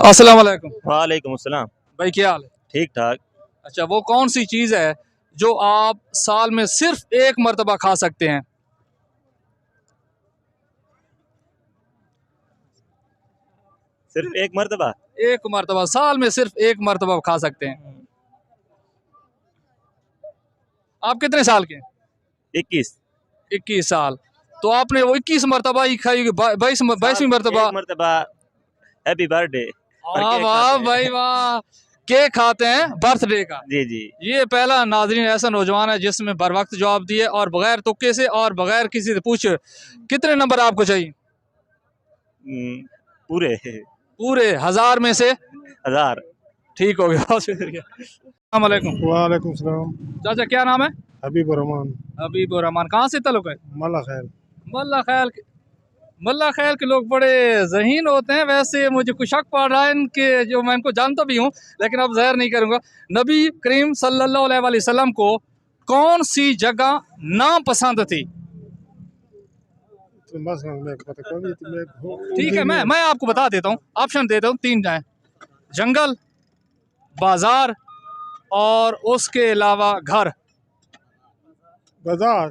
अस्सलाम वालेकुम। वालेकुम अस्सलाम। भाई क्या हाल है? ठीक ठाक। अच्छा, वो कौन सी चीज़ है जो आप साल में सिर्फ एक मरतबा खा सकते हैं? सिर्फ एक मरतबा। एक मरतबा, साल में सिर्फ एक मरतबा खा सकते हैं। आप कितने साल के हैं? 21। 21 साल। तो आपने वो 21 मरतबा ही खाई होगी, 22वीं मरतबा। एक मरतबा हैप्पी बर्थडे और वाह केक वाह खाते भाई हैं। वाह, केक खाते हैं बर्थडे का। जी जी। ये पहला नाज़रीन ऐसा नौजवान है जिसने बर वक्त जवाब दिए और बगैर तुक्के से और बगैर किसी से पूछे। कितने नंबर आपको चाहिए? पूरे पूरे 1000 में से? 1000। ठीक हो गया, बहुत शुक्रिया। अस्सलाम वालेकुम। वालेकुम सलाम। चाचा क्या नाम है? हबीबुर रहमान। हबीबुर रहमान। कहाँ से ताल्लुक है? मल्ला खैर। मल्ला ख्याल के। मल्ला ख्याल के लोग बड़े ज़हीन होते हैं। वैसे मुझे कुछ शक पड़ रहा है इनके, जो मैं इनको जानता भी हूँ, लेकिन अब ज़हर नहीं करूँगा। नबी करीम सल्लल्लाहु अलैहि वसल्लम को कौन सी जगह नापसंद थी? ठीक है, मैं आपको बता देता हूँ, ऑप्शन देता हूँ, 3 जाए। जंगल, बाजार और उसके अलावा घर। बाजार।